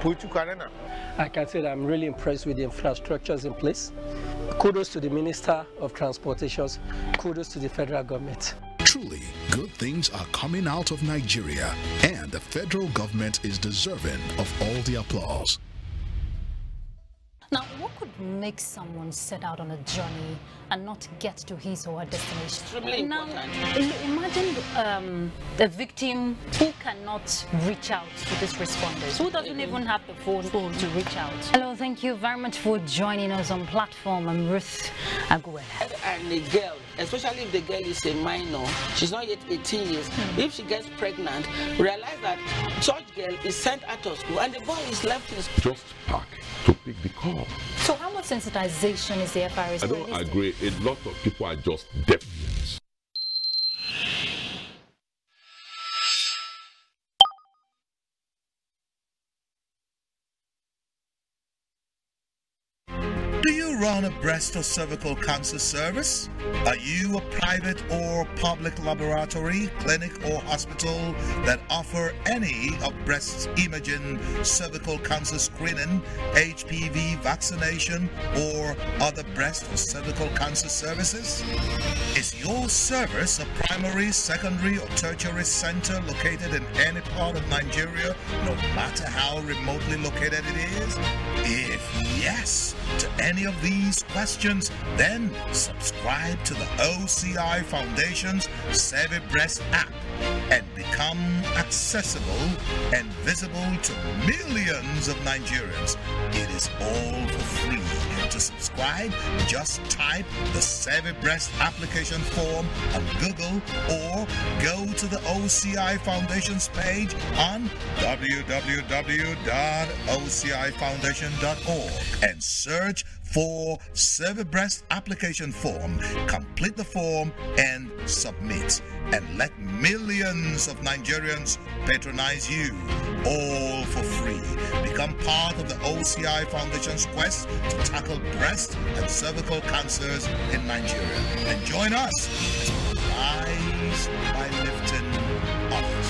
political arena. I can say that I'm really impressed with the infrastructures in place. Kudos to the Minister of Transportations. Kudos to the federal government. Truly, good things are coming out of Nigeria, and the federal government is deserving of all the applause. Now, what could make someone set out on a journey and not get to his or her destination? Extremely important. Imagine a victim who cannot reach out to these responders, who doesn't even have the phone to reach out. Hello, thank you very much for joining us on platform. I'm Ruth Aguela. And the girl, especially if the girl is a minor, she's not yet 18 years, if she gets pregnant, realize that such girl is sent out of school and the boy is left in school. Just park to pick the call. So how much sensitization is the FRS? I don't agree. A lot of people are just deaf. Do you run a breast or cervical cancer service? Are you a private or public laboratory, clinic or hospital that offer any of breast imaging, cervical cancer screening, HPV vaccination, or other breast or cervical cancer services? Is your service a primary, secondary, or tertiary center located in any part of Nigeria, no matter how remotely located it is? If yes to any of these questions, then subscribe to the OCI Foundation's Save a Breast app and become accessible and visible to millions of Nigerians. It is all for free. To subscribe, just type the Save a Breast application form on Google or go to the OCI Foundation's page on www.ocifoundation.org and search for Save a Breast application form. Complete the form and submit, and let millions of of Nigerians patronize you, all for free. Become part of the OCI Foundation's quest to tackle breast and cervical cancers in Nigeria. And join us as we rise by lifting others.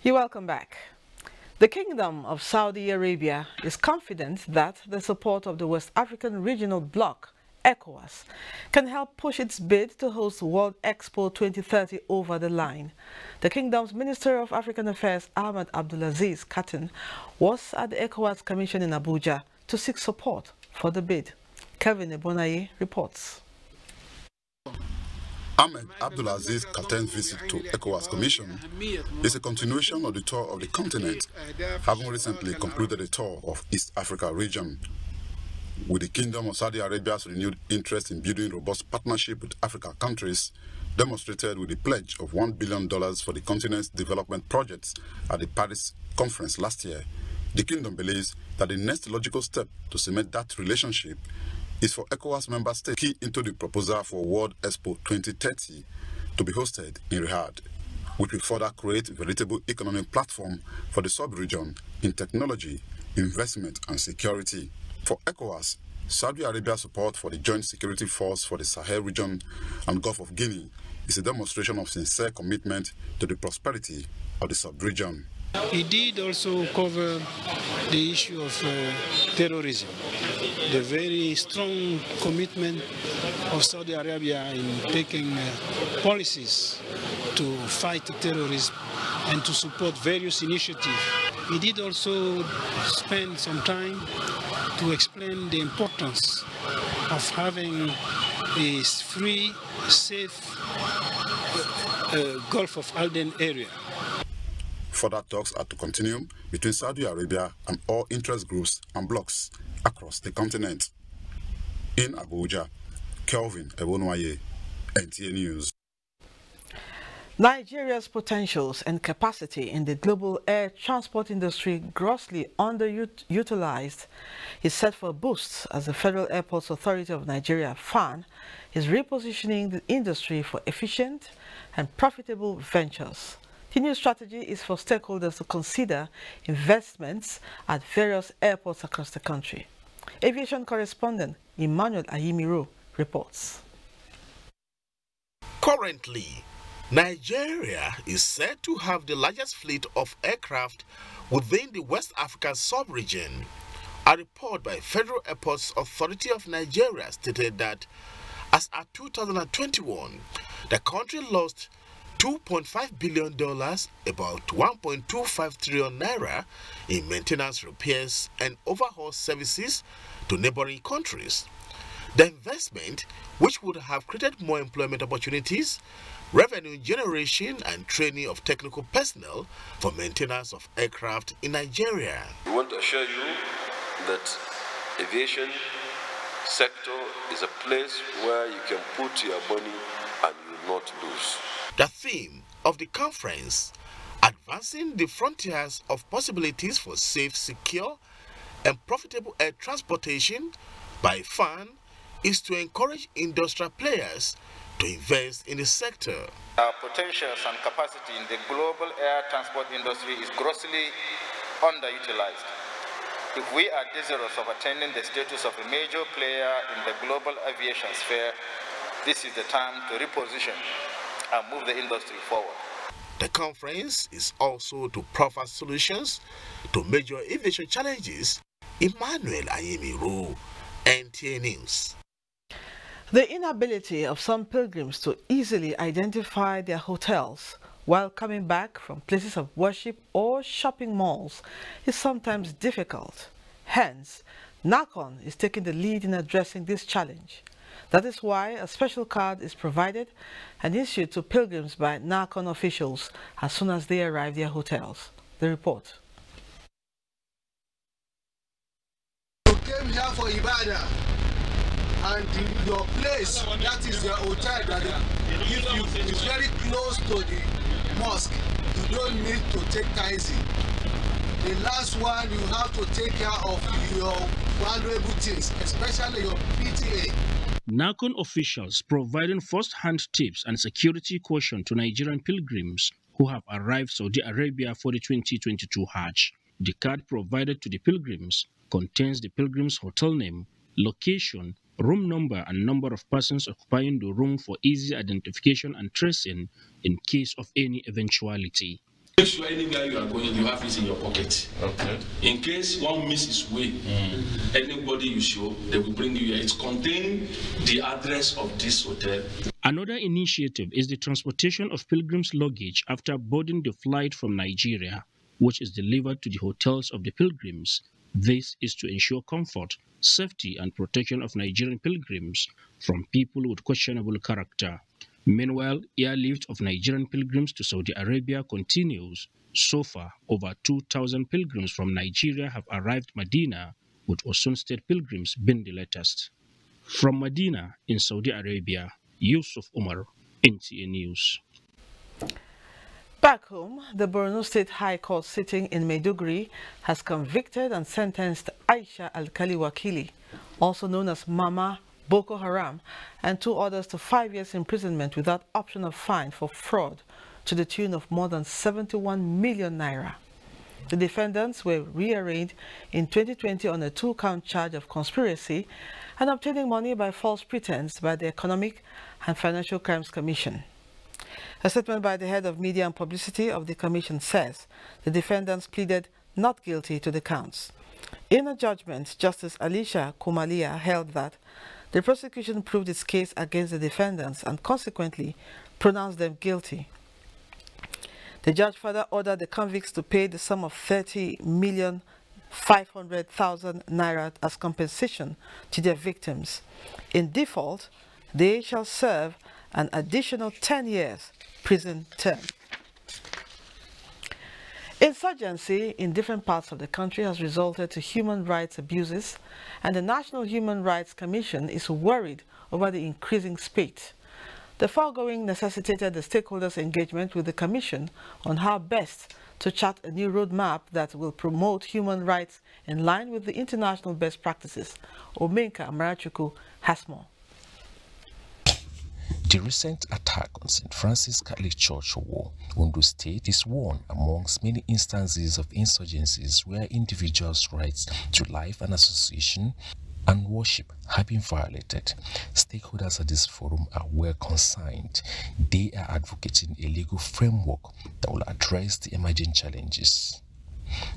You're welcome back. The Kingdom of Saudi Arabia is confident that the support of the West African Regional Bloc, ECOWAS, can help push its bid to host World Expo 2030 over the line. The Kingdom's Minister of African Affairs, Ahmed Abdulaziz Katin, was at the ECOWAS Commission in Abuja to seek support for the bid. Kelvin Ebonaye reports. Ahmed Abdulaziz Katen's visit to ECOWAS Commission is a continuation of the tour of the continent, having recently concluded a tour of East Africa region. With the Kingdom of Saudi Arabia's renewed interest in building robust partnership with African countries, demonstrated with the pledge of $1 billion for the continent's development projects at the Paris conference last year, the Kingdom believes that the next logical step to cement that relationship is for ECOWAS member states to key into the proposal for World Expo 2030 to be hosted in Riyadh, which will further create a veritable economic platform for the sub-region in technology, investment and security. For ECOWAS, Saudi Arabia's support for the Joint Security Force for the Sahel region and Gulf of Guinea is a demonstration of sincere commitment to the prosperity of the sub-region. He did also cover the issue of terrorism, the very strong commitment of Saudi Arabia in taking policies to fight terrorism and to support various initiatives. He did also spend some time to explain the importance of having a free, safe Gulf of Aden area. Further talks are to continue between Saudi Arabia and all interest groups and blocs across the continent. In Abuja, Kelvin Ebonaye, NTA News. Nigeria's potentials and capacity in the global air transport industry, grossly underutilized, is set for a boost as the Federal Airports Authority of Nigeria, FAN, is repositioning the industry for efficient and profitable ventures. The new strategy is for stakeholders to consider investments at various airports across the country. Aviation correspondent Emmanuel Ayimiro reports. Currently, Nigeria is said to have the largest fleet of aircraft within the West African sub-region. A report by Federal Airports Authority of Nigeria stated that as at 2021, the country lost $2.5 billion, about 1.25 trillion naira, in maintenance, repairs and overhaul services to neighboring countries. The investment, which would have created more employment opportunities, revenue generation and training of technical personnel for maintenance of aircraft in Nigeria. We want to assure you that aviation sector is a place where you can put your money and you will not lose. The theme of the conference, Advancing the Frontiers of Possibilities for Safe, Secure and Profitable Air Transportation by FAN, is to encourage industrial players to invest in the sector. Our potentials and capacity in the global air transport industry is grossly underutilized. If we are desirous of attaining the status of a major player in the global aviation sphere, this is the time to reposition and move the industry forward. The conference is also to proffer solutions to major aviation challenges. Emmanuel Ayimiro, NTA News. The inability of some pilgrims to easily identify their hotels while coming back from places of worship or shopping malls is sometimes difficult. Hence, NACON is taking the lead in addressing this challenge. That is why a special card is provided and issued to pilgrims by NACON officials as soon as they arrive their hotels. The report. You came here for Ibadah, and your place, that is your hotel, that if you is very close to the mosque, you don't need to take taxi. The last one, you have to take care of your valuable things, especially your PTA. NACON officials providing first-hand tips and security caution to Nigerian pilgrims who have arrived Saudi Arabia for the 2022 Hajj. The card provided to the pilgrims contains the pilgrim's hotel name, location, room number, and number of persons occupying the room for easy identification and tracing in case of any eventuality. Make sure anywhere you are going, you have it in your pocket. Okay. In case one misses way, anybody you show, they will bring you here. It contains the address of this hotel. Another initiative is the transportation of pilgrims' luggage after boarding the flight from Nigeria, which is delivered to the hotels of the pilgrims. This is to ensure comfort, safety, and protection of Nigerian pilgrims from people with questionable character. Meanwhile, airlift of Nigerian pilgrims to Saudi Arabia continues. So far, over 2,000 pilgrims from Nigeria have arrived Medina, with Osun State pilgrims being the latest. From Medina in Saudi Arabia, Yusuf Umar, NTA News. Back home, the Borno State High Court sitting in Maiduguri has convicted and sentenced Aisha Alkali Wakili, also known as Mama Boko Haram, and 2 others to 5 years imprisonment without option of fine for fraud to the tune of more than 71 million naira. The defendants were rearraigned in 2020 on a 2-count charge of conspiracy and obtaining money by false pretense by the Economic and Financial Crimes Commission. A statement by the head of media and publicity of the commission says the defendants pleaded not guilty to the counts. In a judgment, Justice Alicia Kumalia held that the prosecution proved its case against the defendants and consequently pronounced them guilty. The judge further ordered the convicts to pay the sum of 30,500,000 naira as compensation to their victims. In default, they shall serve an additional 10 years prison term. Insurgency in different parts of the country has resulted to human rights abuses, and the National Human Rights Commission is worried over the increasing spate. The foregoing necessitated the stakeholders' engagement with the Commission on how best to chart a new roadmap that will promote human rights in line with the international best practices. Omenka Amarachuku has more. The recent attack on St. Francis Catholic Church, Ondo State, is one amongst many instances of insurgencies where individuals' rights to life and association and worship have been violated. Stakeholders at this forum are well concerned. They are advocating a legal framework that will address the emerging challenges.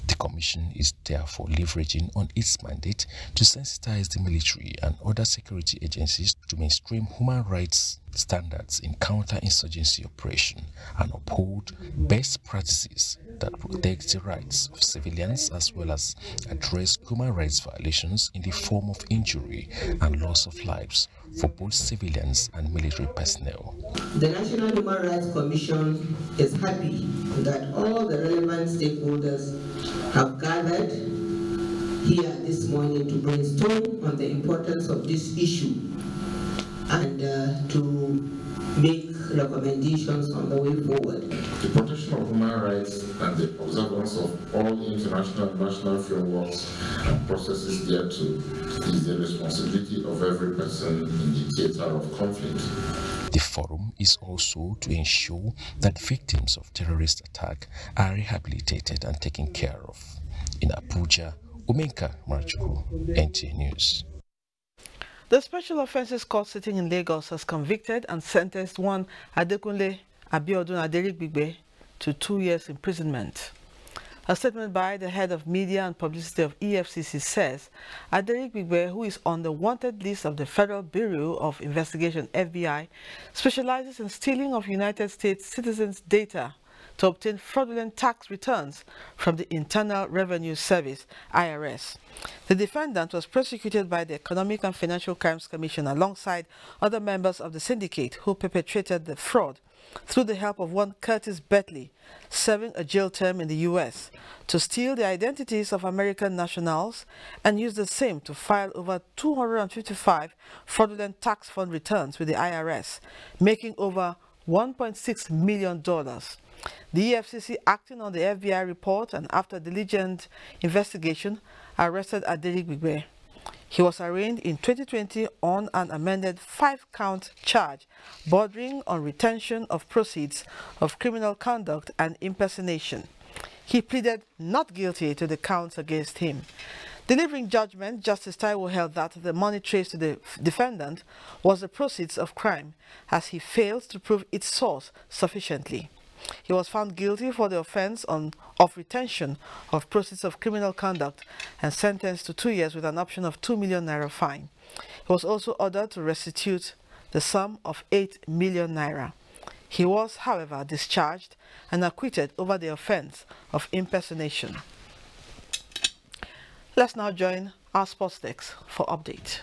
The Commission is therefore leveraging on its mandate to sensitize the military and other security agencies to mainstream human rights standards in counter-insurgency operation and uphold best practices that protect the rights of civilians as well as address human rights violations in the form of injury and loss of lives for both civilians and military personnel. The National Human Rights Commission is happy that all the relevant stakeholders have gathered here this morning to brainstorm on the importance of this issue and to make recommendations on the way forward. The protection of human rights and the observance of all international and national frameworks and processes thereto is the responsibility of every person in the theater of conflict. The forum is also to ensure that victims of terrorist attack are rehabilitated and taken care of. In Abuja, Omenka Marchuku, NTA News. The Special Offences Court sitting in Lagos has convicted and sentenced one Adekunle Abiodun Aderigbigbe to 2 years imprisonment. A statement by the head of media and publicity of EFCC says Aderigbigbe, who is on the wanted list of the Federal Bureau of Investigation (FBI), specializes in stealing of United States citizens' data to obtain fraudulent tax returns from the Internal Revenue Service (IRS). The defendant was prosecuted by the Economic and Financial Crimes Commission alongside other members of the syndicate who perpetrated the fraud through the help of one Curtis Bentley, serving a jail term in the U.S., to steal the identities of American nationals and use the same to file over 255 fraudulent tax fund returns with the IRS, making over $1.6 million. The EFCC, acting on the FBI report and after diligent investigation, arrested Aderigbigbe. He was arraigned in 2020 on an amended 5-count charge bordering on retention of proceeds of criminal conduct and impersonation. He pleaded not guilty to the counts against him. Delivering judgment, Justice Taiwo held that the money traced to the defendant was the proceeds of crime, as he failed to prove its source sufficiently. He was found guilty for the offense of retention of proceeds of criminal conduct and sentenced to 2 years with an option of 2 million naira fine. He was also ordered to restitute the sum of 8 million naira. He was, however, discharged and acquitted over the offense of impersonation. Let's now join our sports desk for update.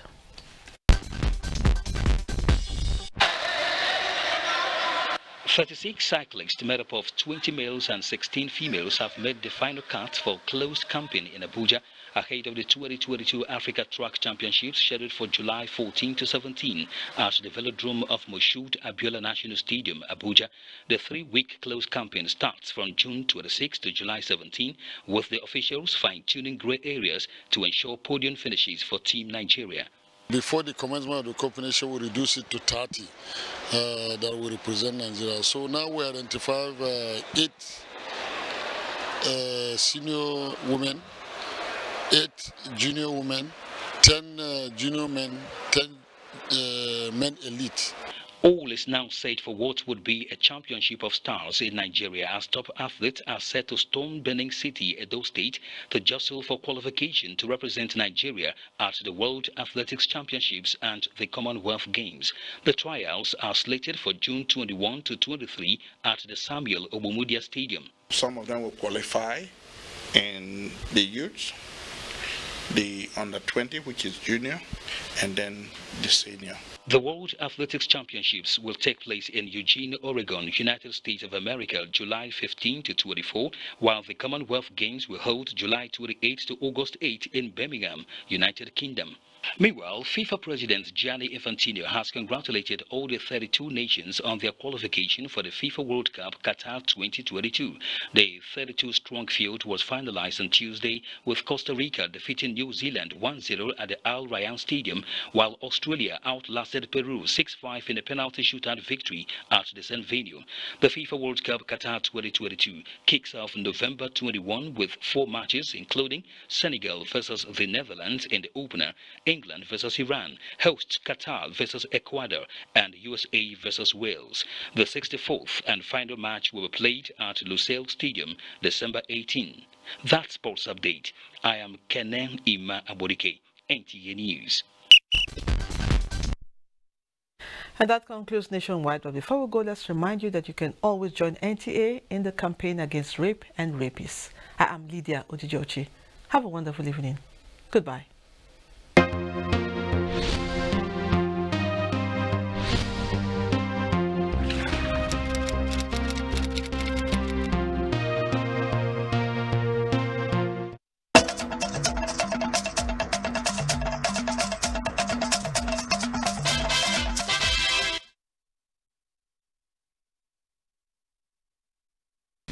"36 cyclists made up of 20 males and 16 females have made the final cut for closed camping in Abuja ahead of the 2022 Africa Track Championships scheduled for July 14 to 17 at the Velodrome of Moshood Abiola National Stadium, Abuja. The 3-week closed camping starts from June 26 to July 17, with the officials fine-tuning grey areas to ensure podium finishes for Team Nigeria. Before the commencement of the competition, we reduce it to 30 that will represent Nigeria. So now we identify 8 senior women, 8 junior women, 10 junior men, 10 men elite. All is now set for what would be a championship of stars in Nigeria, as top athletes are set to storm Benin City, Edo State, to jostle for qualification to represent Nigeria at the World Athletics Championships and the Commonwealth Games. The trials are slated for June 21 to 23 at the Samuel Obomudia Stadium. Some of them will qualify in the youth, the under 20, which is junior, and then the senior. The World Athletics Championships will take place in Eugene, Oregon, United States of America, July 15 to 24, while the Commonwealth Games will hold July 28 to August 8 in Birmingham, United Kingdom. Meanwhile, FIFA President Gianni Infantino has congratulated all the 32 nations on their qualification for the FIFA World Cup Qatar 2022. The 32-strong field was finalized on Tuesday, with Costa Rica defeating New Zealand 1-0 at the Al Rayyan Stadium, while Australia outlasted Peru 6-5 in a penalty shootout victory at the same venue. The FIFA World Cup Qatar 2022 kicks off November 21 with 4 matches, including Senegal versus the Netherlands in the opener, England versus Iran, hosts Qatar versus Ecuador, and USA versus Wales. The 64th and final match will be played at Lusail Stadium, December 18. That's Sports Update. I am Kenen Ima Abodike, NTA News. And that concludes Nationwide. But before we go, let's remind you that you can always join NTA in the campaign against rape and rapists. I am Lydia Otijochi. Have a wonderful evening. Goodbye.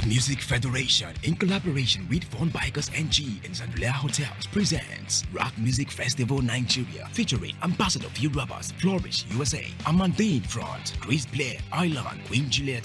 Music Federation, in collaboration with Von Bikers NG and Zandulia Hotels, presents Rock Music Festival Nigeria, featuring Ambassador Few Rubbers, Flourish USA, Amandine Front, Chris Blair, Island, Queen Juliet,